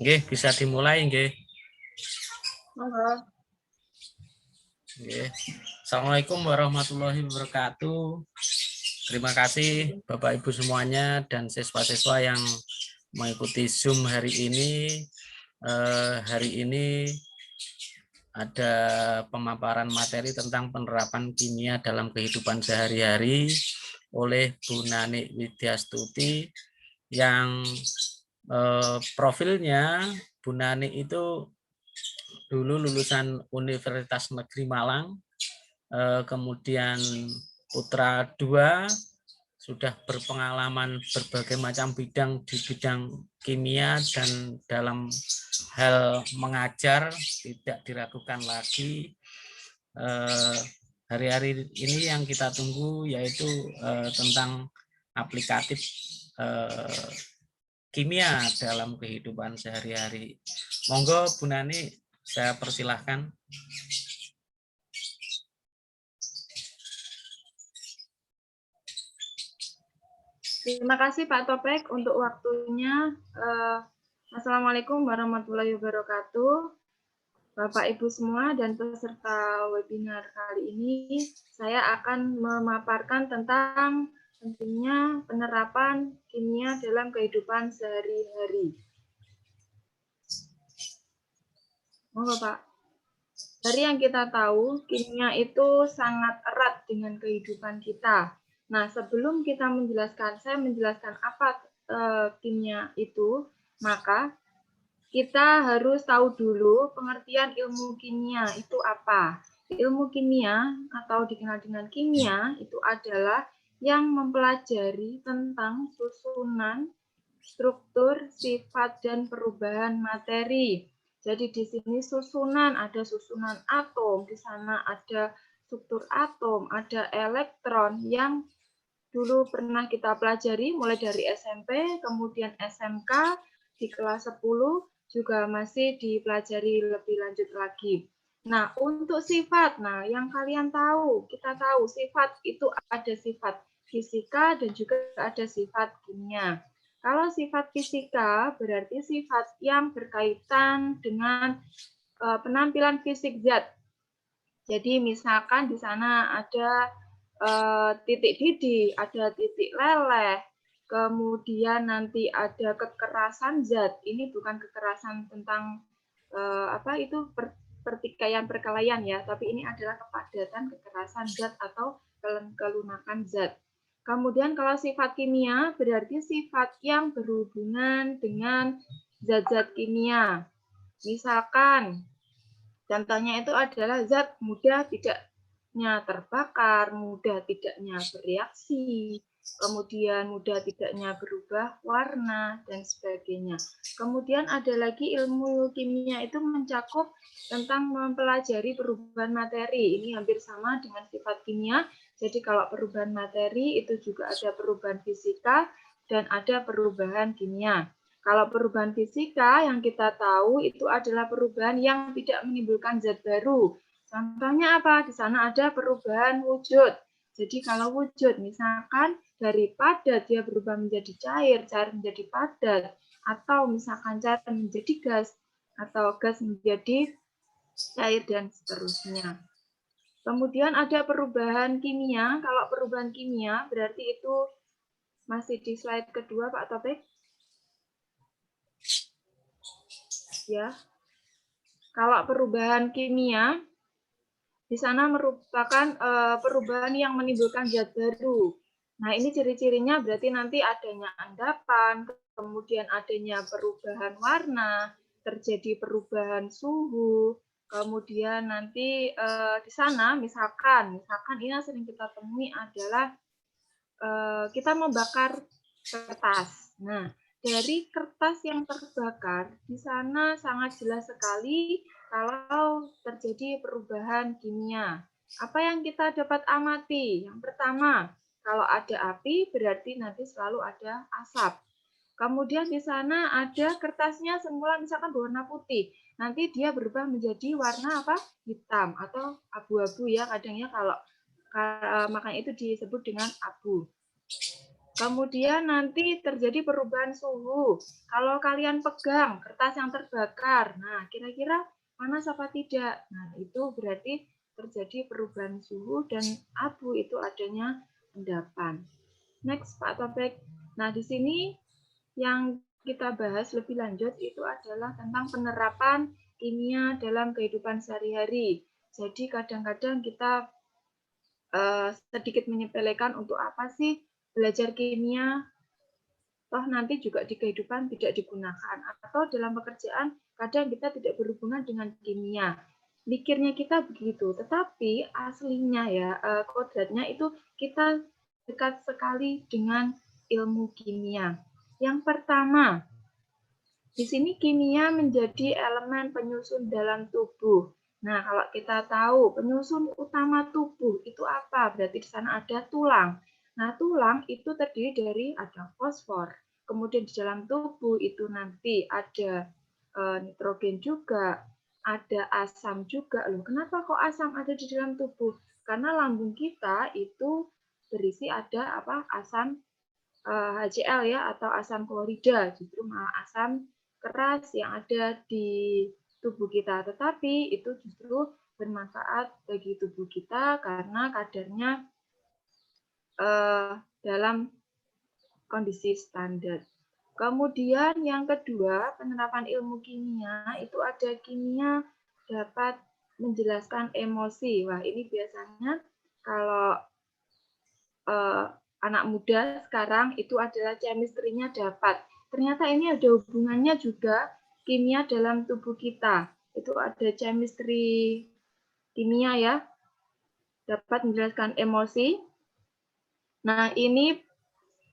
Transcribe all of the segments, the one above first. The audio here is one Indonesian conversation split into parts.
Nggih, bisa dimulai nggih. Monggo. Nggih. Assalamualaikum warahmatullahi wabarakatuh. Terima kasih Bapak Ibu semuanya dan siswa-siswa yang mengikuti Zoom hari ini. Hari ini ada pemaparan materi tentang penerapan kimia dalam kehidupan sehari-hari oleh Bu Nani Widyastuti yang profilnya Bu Nani itu dulu lulusan Universitas Negeri Malang, kemudian putra 2, sudah berpengalaman berbagai macam bidang di bidang kimia dan dalam hal mengajar tidak diragukan lagi. Hari-hari ini yang kita tunggu yaitu tentang aplikatif kimia dalam kehidupan sehari-hari. Monggo Bu Nani, saya persilahkan. Terima kasih Pak Topik untuk waktunya. Assalamualaikum warahmatullahi wabarakatuh. Bapak Ibu semua dan peserta webinar kali ini, saya akan memaparkan tentang pentingnya penerapan kimia dalam kehidupan sehari-hari. Monggo Pak. Dari yang kita tahu, kimia itu sangat erat dengan kehidupan kita. Nah, sebelum kita saya menjelaskan apa kimia itu, maka kita harus tahu dulu pengertian ilmu kimia itu apa. Ilmu kimia atau dikenal dengan kimia itu adalah yang mempelajari tentang susunan, struktur, sifat, dan perubahan materi. Jadi di sini susunan, ada susunan atom, di sana ada struktur atom, ada elektron yang dulu pernah kita pelajari mulai dari SMP, kemudian SMK, di kelas 10 juga masih dipelajari lebih lanjut lagi. Nah, untuk sifat, yang kalian tahu, kita tahu sifat itu ada sifat fisika dan juga ada sifat kimia. Kalau sifat fisika berarti sifat yang berkaitan dengan penampilan fisik zat. Jadi misalkan di sana ada titik didih, ada titik leleh, kemudian nanti ada kekerasan zat. Ini bukan kekerasan tentang pertikaian ya, tapi ini adalah kepadatan kekerasan zat atau kelunakan zat. Kemudian kalau sifat kimia berarti sifat yang berhubungan dengan zat-zat kimia. Misalkan contohnya itu adalah zat mudah tidaknya terbakar, mudah tidaknya bereaksi, kemudian mudah tidaknya berubah warna, dan sebagainya. Kemudian ada lagi ilmu kimia itu mencakup tentang mempelajari perubahan materi. Ini hampir sama dengan sifat kimia. Jadi kalau perubahan materi itu juga ada perubahan fisika dan ada perubahan kimia. Kalau perubahan fisika yang kita tahu itu adalah perubahan yang tidak menimbulkan zat baru. Contohnya apa? Di sana ada perubahan wujud. Jadi kalau wujud misalkan dari padat dia berubah menjadi cair, cair menjadi padat, atau misalkan cair menjadi gas, atau gas menjadi cair, dan seterusnya. Kemudian ada perubahan kimia. Kalau perubahan kimia berarti itu masih di slide kedua Pak Topik. Ya. Kalau perubahan kimia di sana merupakan perubahan yang menimbulkan zat baru. Nah, ini ciri-cirinya berarti nanti adanya endapan, kemudian adanya perubahan warna, terjadi perubahan suhu, kemudian nanti di sana misalkan ini yang sering kita temui adalah kita membakar kertas. Nah, dari kertas yang terbakar di sana sangat jelas sekali kalau terjadi perubahan kimia. Apa yang kita dapat amati? Yang pertama, kalau ada api berarti nanti selalu ada asap. Kemudian di sana ada kertasnya semula misalkan berwarna putih. Nanti dia berubah menjadi warna apa? Hitam atau abu-abu ya. Kadangnya kalau makanya itu disebut dengan abu. Kemudian nanti terjadi perubahan suhu. Kalau kalian pegang kertas yang terbakar, nah kira-kira panas apa tidak? Nah, itu berarti terjadi perubahan suhu dan abu itu adanya endapan. Next, Pak Topik. Nah, di sini yang kita bahas lebih lanjut itu adalah tentang penerapan kimia dalam kehidupan sehari-hari. Jadi kadang-kadang kita sedikit menyepelekan untuk apa sih belajar kimia, toh nanti juga di kehidupan tidak digunakan. Atau dalam pekerjaan kadang kita tidak berhubungan dengan kimia. Mikirnya kita begitu, tetapi aslinya ya kodratnya itu kita dekat sekali dengan ilmu kimia. Yang pertama, di sini kimia menjadi elemen penyusun dalam tubuh. Nah, kalau kita tahu penyusun utama tubuh itu apa? Berarti di sana ada tulang. Nah, tulang itu terdiri dari ada fosfor. Kemudian di dalam tubuh itu nanti ada nitrogen juga, ada asam juga. Loh, kenapa kok asam ada di dalam tubuh? Karena lambung kita itu berisi ada apa? Asam HCl ya atau asam klorida, justru malah asam keras yang ada di tubuh kita. Tetapi itu justru bermanfaat bagi tubuh kita karena kadarnya dalam kondisi standar. Kemudian yang kedua, penerapan ilmu kimia itu ada kimia dapat menjelaskan emosi. Wah, ini biasanya kalau anak muda sekarang itu adalah chemistry-nya dapat. Ternyata ini ada hubungannya juga kimia dalam tubuh kita. Itu ada chemistry kimia ya, dapat menjelaskan emosi. Nah, ini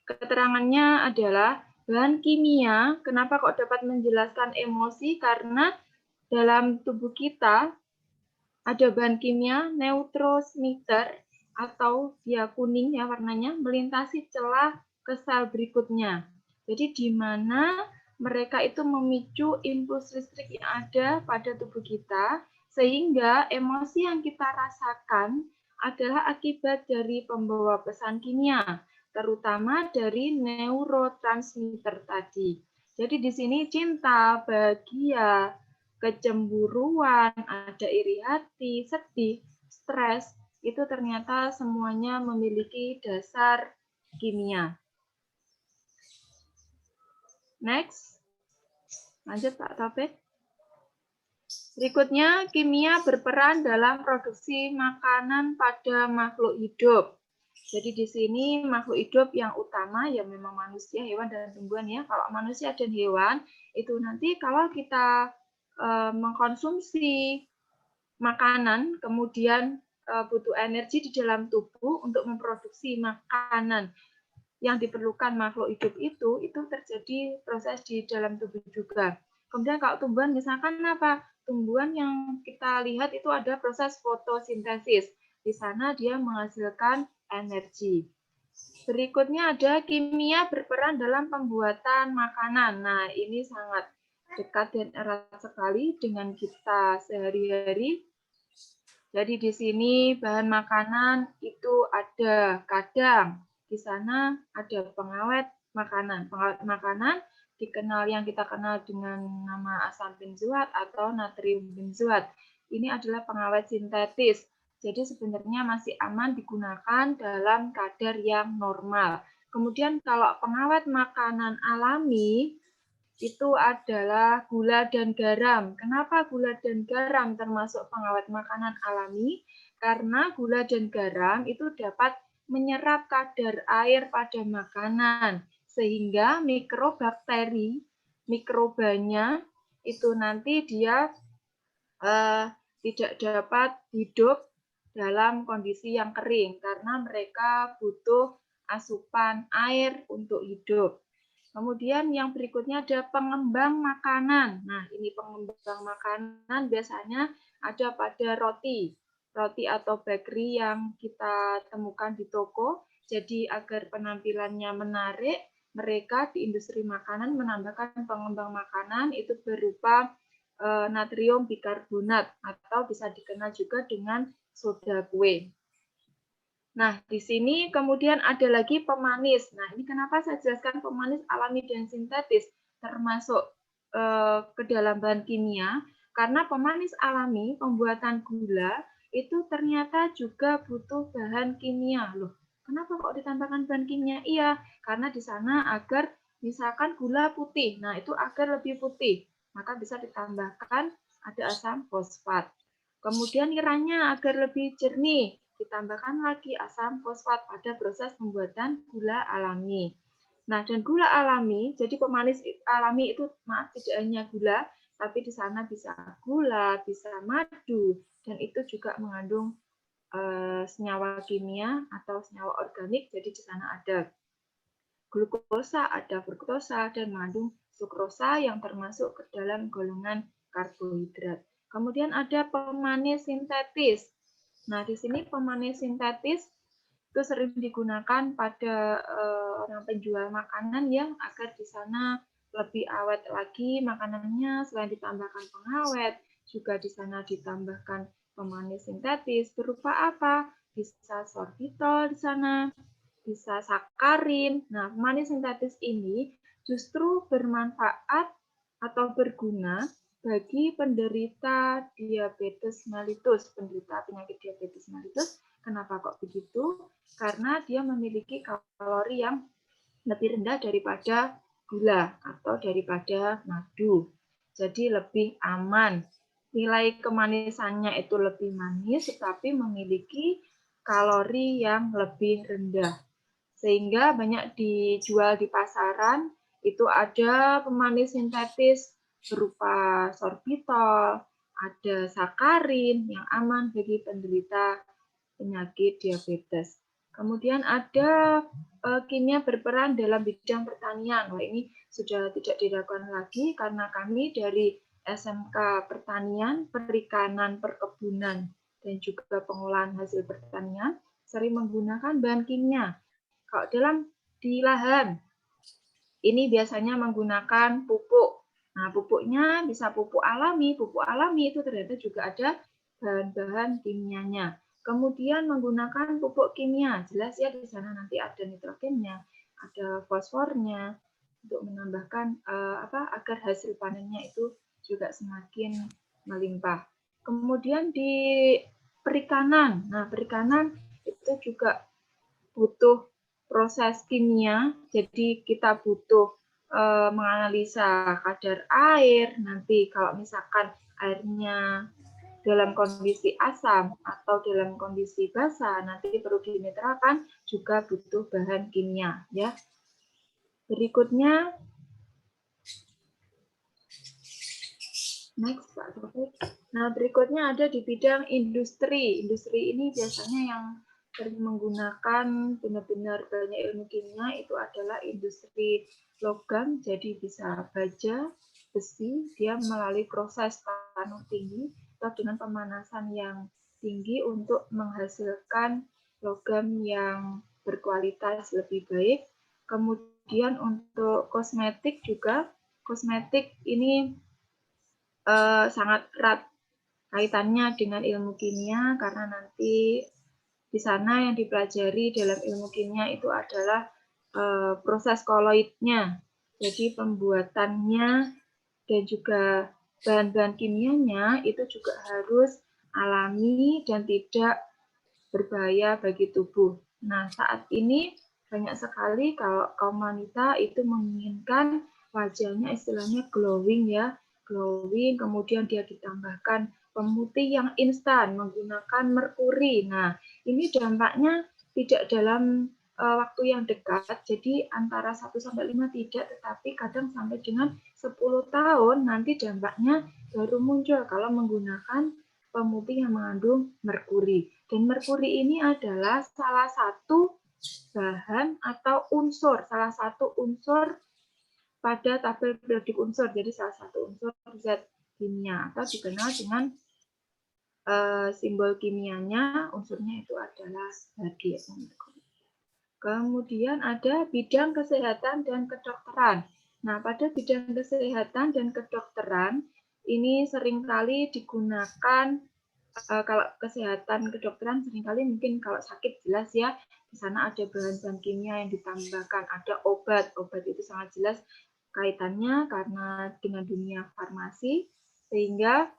keterangannya adalah bahan kimia, kenapa kok dapat menjelaskan emosi? Karena dalam tubuh kita ada bahan kimia neurotransmitter atau dia kuning ya warnanya melintasi celah ke sel berikutnya. Jadi di mana mereka itu memicu impuls listrik yang ada pada tubuh kita sehingga emosi yang kita rasakan adalah akibat dari pembawa pesan kimia, terutama dari neurotransmitter tadi. Jadi di sini cinta, bahagia, kecemburuan, ada iri hati, sedih, stres, itu ternyata semuanya memiliki dasar kimia. Next, lanjut Pak Taufik. Berikutnya, kimia berperan dalam produksi makanan pada makhluk hidup. Jadi di sini makhluk hidup yang utama ya memang manusia, hewan, dan tumbuhan ya. Kalau manusia dan hewan, itu nanti kalau kita mengkonsumsi makanan, kemudian butuh energi di dalam tubuh untuk memproduksi makanan yang diperlukan makhluk hidup itu terjadi proses di dalam tubuh juga. Kemudian kalau tumbuhan misalkan apa? Tumbuhan yang kita lihat itu ada proses fotosintesis. Di sana dia menghasilkan energi. Berikutnya ada kimia berperan dalam pembuatan makanan. Nah, ini sangat dekat dan erat sekali dengan kita sehari-hari. Jadi di sini bahan makanan itu ada kadang di sana ada pengawet makanan. Pengawet makanan dikenal yang kita kenal dengan nama asam benzoat atau natrium benzoat. Ini adalah pengawet sintetis. Jadi sebenarnya masih aman digunakan dalam kadar yang normal. Kemudian kalau pengawet makanan alami itu adalah gula dan garam. Kenapa gula dan garam termasuk pengawet makanan alami? Karena gula dan garam itu dapat menyerap kadar air pada makanan, sehingga mikrobakteri, mikrobanya itu nanti dia tidak dapat hidup dalam kondisi yang kering, karena mereka butuh asupan air untuk hidup. Kemudian yang berikutnya ada pengembang makanan. Nah, ini pengembang makanan biasanya ada pada roti. Roti atau bakery yang kita temukan di toko. Jadi agar penampilannya menarik, mereka di industri makanan menambahkan pengembang makanan itu berupa natrium bikarbonat atau bisa dikenal juga dengan soda kue. Nah, di sini kemudian ada lagi pemanis. Nah, ini kenapa saya jelaskan pemanis alami dan sintetis termasuk ke dalam bahan kimia, karena pemanis alami pembuatan gula itu ternyata juga butuh bahan kimia. Loh, kenapa kok ditambahkan bahan kimia? Iya, karena di sana agar misalkan gula putih, nah itu agar lebih putih, maka bisa ditambahkan ada asam fosfat. Kemudian niranya agar lebih jernih, ditambahkan lagi asam fosfat pada proses pembuatan gula alami. Nah, dan gula alami, jadi pemanis alami itu maaf tidak hanya gula, tapi di sana bisa gula, bisa madu, dan itu juga mengandung senyawa kimia atau senyawa organik. Jadi di sana ada glukosa, ada fruktosa, dan mengandung sukrosa yang termasuk ke dalam golongan karbohidrat. Kemudian ada pemanis sintetis. Nah, di sini pemanis sintetis itu sering digunakan pada orang penjual makanan yang agar di sana lebih awet lagi makanannya, selain ditambahkan pengawet, juga di sana ditambahkan pemanis sintetis berupa apa? Bisa sorbitol di sana, bisa sakarin. Nah, pemanis sintetis ini justru bermanfaat atau berguna bagi penderita diabetes mellitus, penderita penyakit diabetes mellitus. Kenapa kok begitu? Karena dia memiliki kalori yang lebih rendah daripada gula atau daripada madu. Jadi lebih aman. Nilai kemanisannya itu lebih manis, tetapi memiliki kalori yang lebih rendah. Sehingga banyak dijual di pasaran, itu ada pemanis sintetis berupa sorbitol, ada sakarin yang aman bagi penderita penyakit diabetes. Kemudian ada kimia berperan dalam bidang pertanian. Wah, ini sudah tidak dilakukan lagi karena kami dari SMK Pertanian, Perikanan, Perkebunan, dan juga pengolahan hasil pertanian sering menggunakan bahan kimia. Kalau di lahan, ini biasanya menggunakan pupuk. Nah, pupuknya bisa pupuk alami. Pupuk alami itu ternyata juga ada bahan-bahan kimianya. Kemudian menggunakan pupuk kimia. Jelas ya di sana nanti ada nitrogennya, ada fosfornya untuk menambahkan agar hasil panennya itu juga semakin melimpah. Kemudian di perikanan. Nah, perikanan itu juga butuh proses kimia, jadi kita butuh menganalisa kadar air. Nanti kalau misalkan airnya dalam kondisi asam atau dalam kondisi basah, nanti perlu dinetralkan, juga butuh bahan kimia. Ya. Berikutnya, next Pak Taufik. Nah, berikutnya ada di bidang industri. Industri ini biasanya yang sering menggunakan benar-benar banyak ilmu kimia itu adalah industri logam, jadi bisa baja, besi, dia melalui proses tanam tinggi atau dengan pemanasan yang tinggi untuk menghasilkan logam yang berkualitas lebih baik. Kemudian untuk kosmetik juga, kosmetik ini sangat erat kaitannya dengan ilmu kimia karena nanti di sana yang dipelajari dalam ilmu kimia itu adalah proses koloidnya. Jadi pembuatannya dan juga bahan-bahan kimianya itu juga harus alami dan tidak berbahaya bagi tubuh. Nah, saat ini banyak sekali kalau kaum wanita itu menginginkan wajahnya istilahnya glowing ya, glowing, kemudian dia ditambahkan pemutih yang instan menggunakan merkuri. Nah, ini dampaknya tidak dalam waktu yang dekat, jadi antara 1 sampai 5 tidak, tetapi kadang sampai dengan 10 tahun nanti dampaknya baru muncul kalau menggunakan pemutih yang mengandung merkuri. Dan merkuri ini adalah salah satu bahan atau unsur, salah satu unsur pada tabel periodik unsur. Jadi salah satu unsur zat kimia atau dikenal dengan simbol kimianya, unsurnya itu adalah Hg. Kemudian ada bidang kesehatan dan kedokteran. Nah, pada bidang kesehatan dan kedokteran ini seringkali digunakan kalau kesehatan kedokteran seringkali mungkin kalau sakit jelas ya, di sana ada bahan-bahan kimia yang ditambahkan, ada obat itu sangat jelas kaitannya karena dengan dunia farmasi, sehingga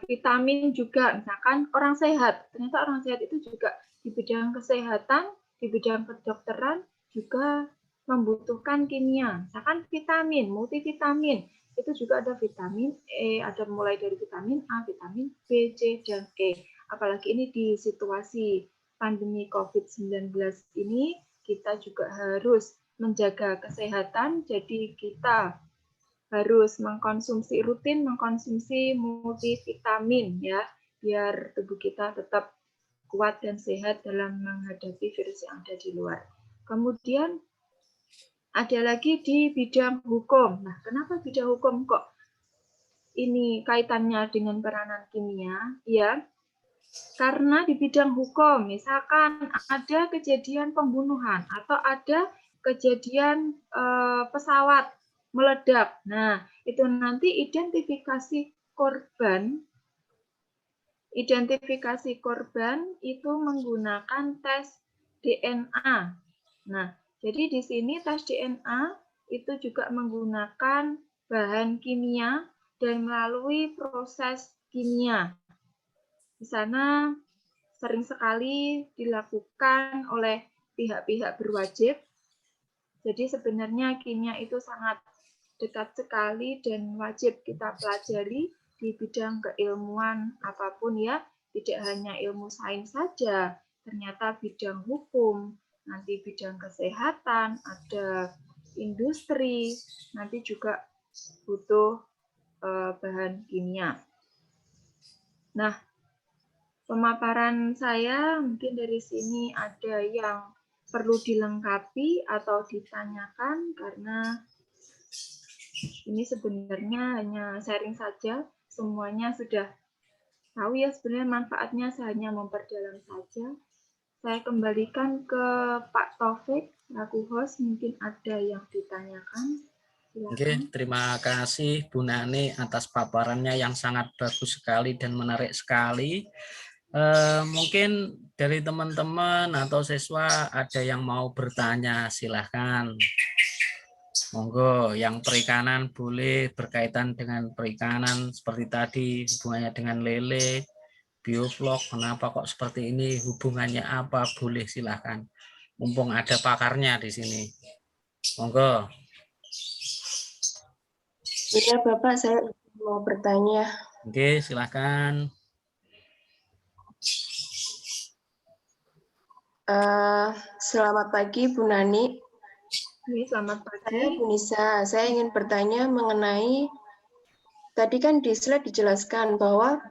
vitamin juga, misalkan orang sehat, ternyata orang sehat itu juga di bidang kesehatan, di bidang kedokteran juga membutuhkan kimia, misalkan vitamin, multivitamin, itu juga ada vitamin E, ada mulai dari vitamin A, vitamin B, C, dan E. Apalagi ini di situasi pandemi COVID-19 ini, kita juga harus menjaga kesehatan, jadi kita harus rutin mengkonsumsi multivitamin ya, biar tubuh kita tetap kuat dan sehat dalam menghadapi virus yang ada di luar. Kemudian ada lagi di bidang hukum. Nah, kenapa bidang hukum kok ini kaitannya dengan peranan kimia? Ya, karena di bidang hukum, misalkan ada kejadian pembunuhan atau ada kejadian pesawat meledak. Nah, itu nanti identifikasi korban itu menggunakan tes DNA. Nah, jadi di sini tes DNA itu juga menggunakan bahan kimia dan melalui proses kimia. Di sana sering sekali dilakukan oleh pihak-pihak berwajib. Jadi sebenarnya kimia itu sangat dekat sekali dan wajib kita pelajari di bidang keilmuan apapun ya, tidak hanya ilmu sains saja, ternyata bidang hukum, nanti bidang kesehatan, ada industri, nanti juga butuh bahan kimia. Nah, pemaparan saya mungkin dari sini ada yang perlu dilengkapi atau ditanyakan karena ini sebenarnya hanya sharing saja, semuanya sudah tahu ya sebenarnya manfaatnya, saya hanya memperdalam saja. Saya kembalikan ke Pak Taufik, selaku host, mungkin ada yang ditanyakan. Oke, terima kasih Bu Nani atas paparannya yang sangat bagus sekali dan menarik sekali. Mungkin dari teman-teman atau siswa ada yang mau bertanya, silahkan. Monggo, yang perikanan boleh berkaitan dengan perikanan seperti tadi, hubungannya dengan lele, bioflok, kenapa kok seperti ini, hubungannya apa, boleh silahkan. Mumpung ada pakarnya di sini. Monggo. Iya Bapak, saya mau bertanya. Oke, silahkan. Selamat pagi Bu Nani. Selamat pagi. Saya Bu Nisa, saya ingin bertanya mengenai, tadi kan di slide dijelaskan bahwa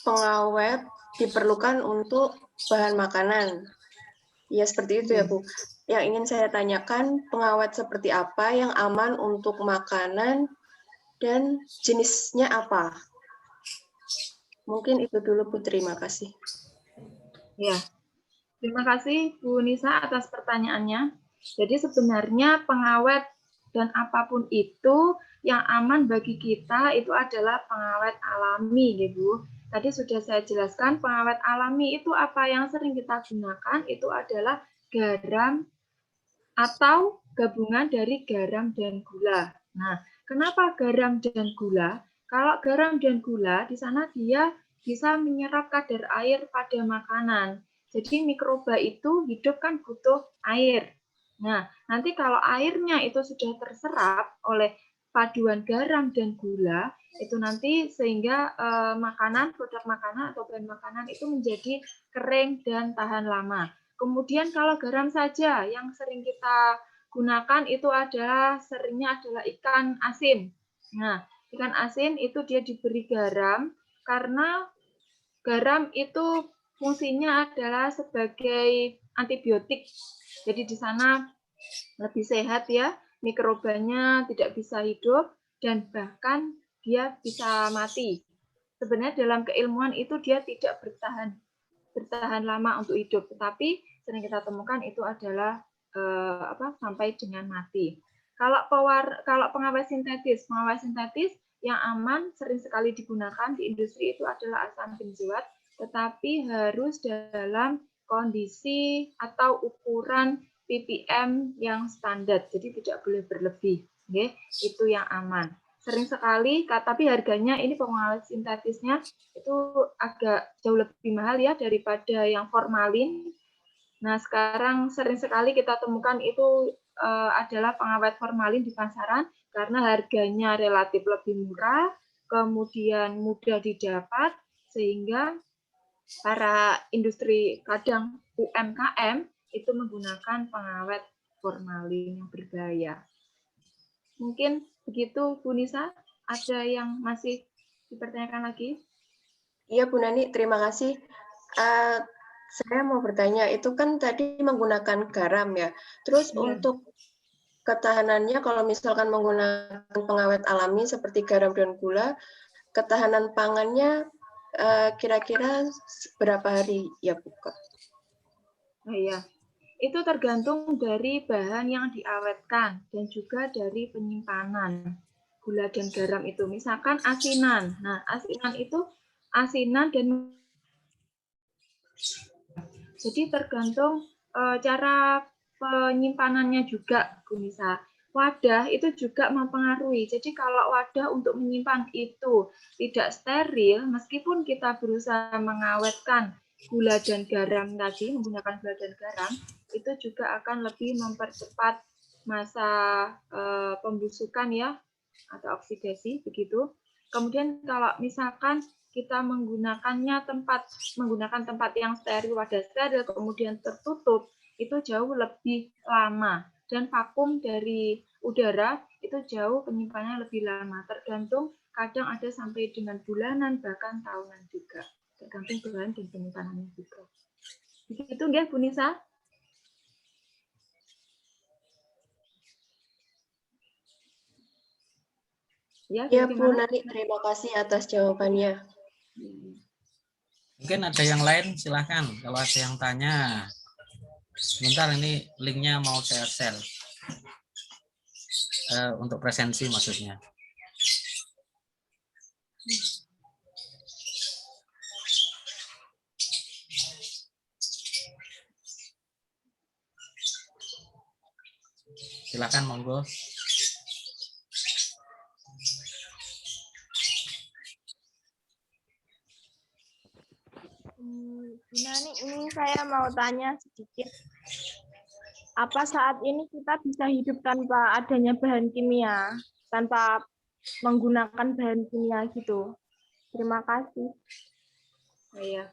pengawet diperlukan untuk bahan makanan. Ya seperti itu ya Bu. Yang ingin saya tanyakan, pengawet seperti apa yang aman untuk makanan dan jenisnya apa? Mungkin itu dulu Bu, terima kasih. Ya, terima kasih Bu Nisa atas pertanyaannya. Jadi sebenarnya pengawet dan apapun itu yang aman bagi kita itu adalah pengawet alami, ya Bu. Tadi sudah saya jelaskan pengawet alami itu apa yang sering kita gunakan itu adalah garam atau gabungan dari garam dan gula. Nah, kenapa garam dan gula? Kalau garam dan gula di sana dia bisa menyerap kadar air pada makanan. Jadi mikroba itu hidup kan butuh air. Nah, nanti kalau airnya itu sudah terserap oleh paduan garam dan gula, itu nanti sehingga produk makanan atau bahan makanan itu menjadi kering dan tahan lama. Kemudian kalau garam saja yang sering kita gunakan itu seringnya adalah ikan asin. Nah, ikan asin itu dia diberi garam karena garam itu fungsinya adalah sebagai antibiotik. Jadi di sana lebih sehat ya, mikrobanya tidak bisa hidup dan bahkan dia bisa mati. Sebenarnya dalam keilmuan itu dia tidak bertahan lama untuk hidup, tetapi sering kita temukan itu adalah sampai dengan mati. Kalau pengawet sintetis yang aman sering sekali digunakan di industri itu adalah asam benzoat, tetapi harus dalam kondisi atau ukuran ppm yang standar, jadi tidak boleh berlebih. Oke, itu yang aman. Sering sekali, tapi harganya ini pengawet sintetisnya itu agak jauh lebih mahal ya daripada yang formalin. Nah, sekarang sering sekali kita temukan itu adalah pengawet formalin di pasaran karena harganya relatif lebih murah, kemudian mudah didapat, sehingga para industri kadang UMKM itu menggunakan pengawet formalin yang berbahaya. Mungkin begitu, Bu Nisa. Ada yang masih dipertanyakan lagi? Iya, Bu Nani, terima kasih. Saya mau bertanya, itu kan tadi menggunakan garam ya. Terus untuk ketahanannya, kalau misalkan menggunakan pengawet alami seperti garam dan gula, ketahanan pangannya kira-kira berapa hari ya, Bu? Oh iya, itu tergantung dari bahan yang diawetkan dan juga dari penyimpanan gula dan garam itu. Misalkan asinan. Nah, asinan itu asinan dan jadi tergantung cara penyimpanannya juga, Bu Nisa. Wadah itu juga mempengaruhi. Jadi kalau wadah untuk menyimpan itu tidak steril, meskipun kita berusaha mengawetkan gula dan garam tadi, menggunakan gula dan garam, itu juga akan lebih mempercepat masa pembusukan ya, atau oksidasi, begitu. Kemudian kalau misalkan kita menggunakan tempat yang steril, wadah steril, kemudian tertutup, itu jauh lebih lama. Dan vakum dari udara itu jauh penyimpanannya lebih lama. Tergantung, kadang ada sampai dengan bulanan, bahkan tahunan juga. Tergantung bahan dan penyimpanannya juga. Begitu ya, Bu Nisa? Ya, Bu Nani, terima kasih atas jawabannya. Mungkin ada yang lain, silahkan. Kalau ada yang tanya, sebentar ini linknya mau saya share untuk presensi maksudnya. Silakan, monggo. Bu Nani, ini saya mau tanya sedikit. Apa saat ini kita bisa hidup tanpa adanya bahan kimia, tanpa menggunakan bahan kimia gitu? Terima kasih. Oh, iya.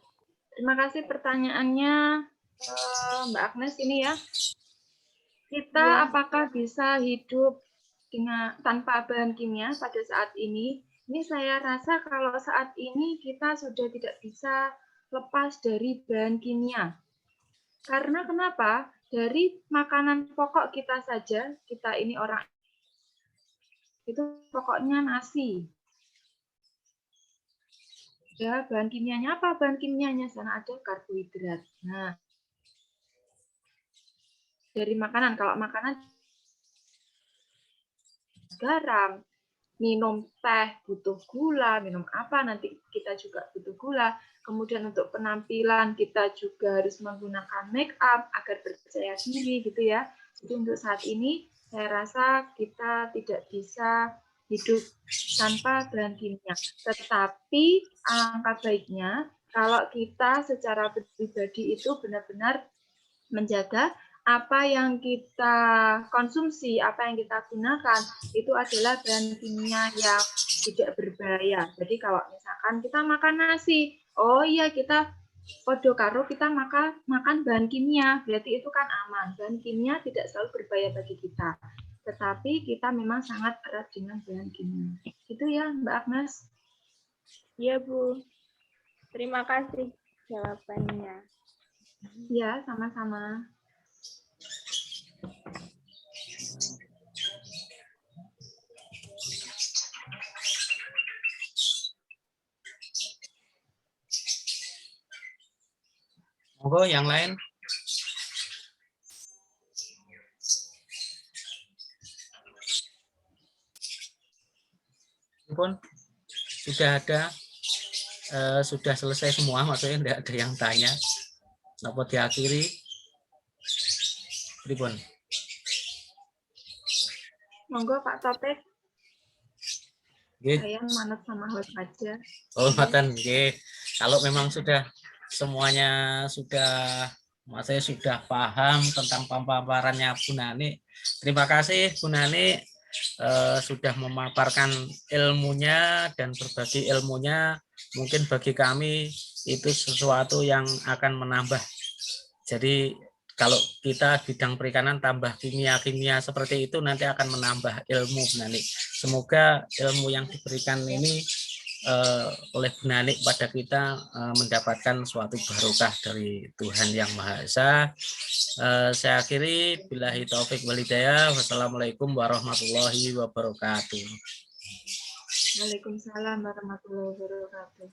Terima kasih pertanyaannya, Mbak Agnes ini ya. Kita apakah bisa hidup tanpa bahan kimia pada saat ini? Ini saya rasa kalau saat ini kita sudah tidak bisa lepas dari bahan kimia. Karena kenapa? Dari makanan pokok kita saja, kita ini orang itu pokoknya nasi. Ya, bahan kimianya apa? Bahan kimianya sana ada karbohidrat. Nah, dari makanan, kalau makanan garam, minum teh butuh gula, minum apa nanti kita juga butuh gula. Kemudian untuk penampilan kita juga harus menggunakan make up agar percaya diri gitu ya. Jadi untuk saat ini saya rasa kita tidak bisa hidup tanpa bahan kimia. Tetapi alangkah baiknya kalau kita secara pribadi itu benar-benar menjaga apa yang kita konsumsi, apa yang kita gunakan, itu adalah bahan kimia yang tidak berbahaya. Jadi kalau misalkan kita makan nasi, oh iya kita podo karo kita makan bahan kimia, berarti itu kan aman. Bahan kimia tidak selalu berbahaya bagi kita. Tetapi kita memang sangat erat dengan bahan kimia. Itu ya Mbak Agnes. Iya Bu, terima kasih jawabannya. Ya, sama-sama. Monggo yang lain. pripun? Sudah ada? Sudah selesai semua, maksudnya tidak ada yang tanya. Napa diakhiri? Pripun? Monggo Pak Topik, Nggih. saya manut sama host aja. Oh, ngoten nggih. Kalau memang sudah semuanya sudah saya sudah paham tentang pemaparannya Bu Nani. Terima kasih Bu Nani sudah memaparkan ilmunya dan berbagi ilmunya. Mungkin bagi kami itu sesuatu yang akan menambah. Jadi kalau kita bidang perikanan tambah kimia-kimia seperti itu nanti akan menambah ilmu Bu Nani. Semoga ilmu yang diberikan ini oleh Bu Nani pada kita mendapatkan suatu barokah dari Tuhan Yang Maha Esa. Saya akhiri, billahi taufik wal hidayah. Wassalamualaikum warahmatullahi wabarakatuh. Waalaikumsalam warahmatullahi wabarakatuh.